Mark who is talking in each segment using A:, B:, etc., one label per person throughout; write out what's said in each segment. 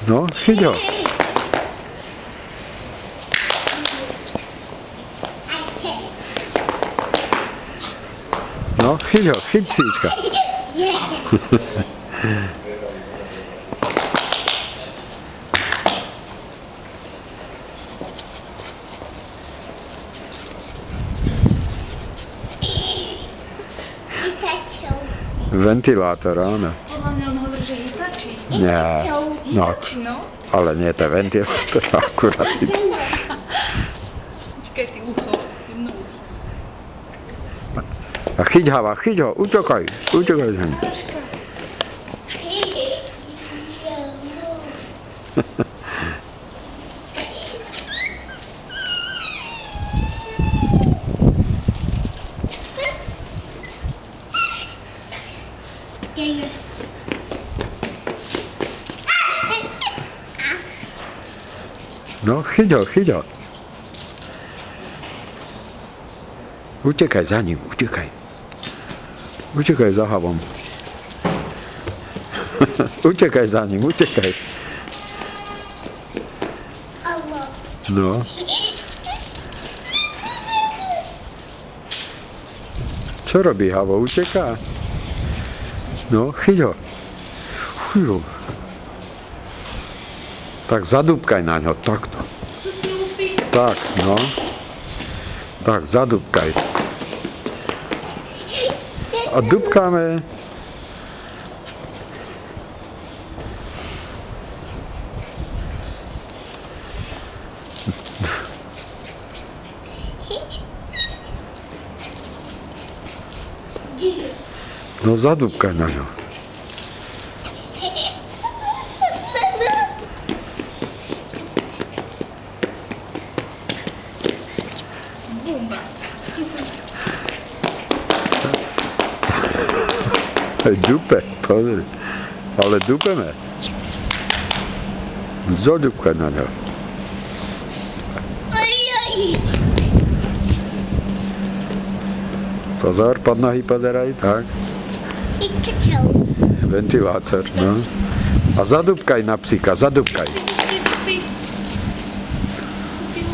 A: No, chyť ho. No, chyť ho, chyť psíčka. Ventilátor, áno.
B: Podľa mňa on hovorí, že vytačí.
A: Nie, no, ale nie, to je ventilátor akurát.
B: Počkaj, ty ucho, jedno ucho.
A: A chyť ho, utekaj za ním. No, chyť ho. Utekaj za ním, utekaj. Utekaj za havom. Utekaj za ním, utekaj. No. Čo robí havo? Uteká? No, chyť ho. Fuj. Tak zadúbkaj na ňo, takto. Tak, no. Tak, zadúbkaj. A dúbkáme. No, zadúbkaj na ňo. Dupe, pozri. Ale dupeme. Zadúbkaj na ňo. Pozor, pod nohy pozeraj, tak. Ventilátor, no. A zadúbkaj na psíka, zadúbkaj.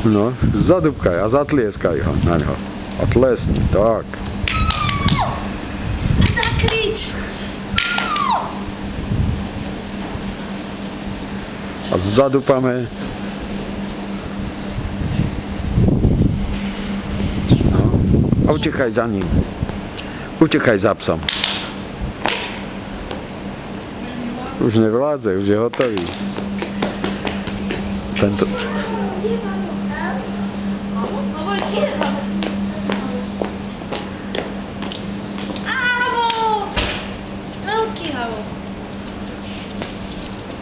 A: No, zadúbkaj a zatlieskaj ho na ňo. A tlesni, tak.
B: Zakrič!
A: A zadúpame. No. A utekaj za ním. Utekaj za psom. Už nevládze, už je hotový. Tento...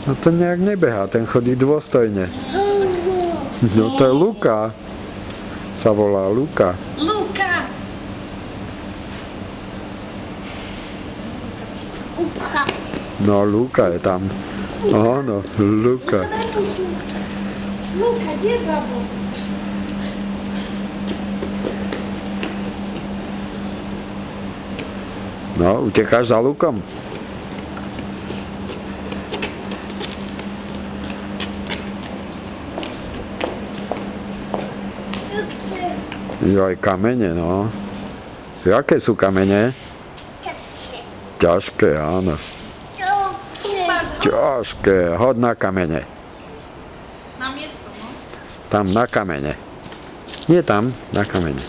A: No ten nejak nebehá, ten chodí dôstojne. No to je Luka. Sa volá Luka.
B: Luka!
A: No Luka je tam. Áno, Luka.
B: Luka, kde je babo?
A: No, utekáš za Lukom? Joj, kamene, no. Jaké sú kamene? Ťažké, áno. Ťažké, hod na kamene.
B: Na miesto, no.
A: Tam na kamene. Nie tam, na kamene.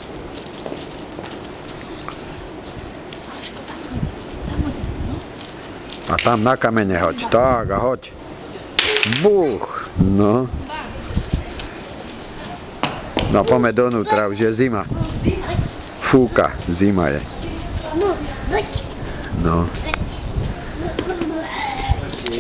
A: A tam na kamene hoď. Tak, a hoď. Buch, no. No, poďme donútra, už je zima. Fúka, zima je. No.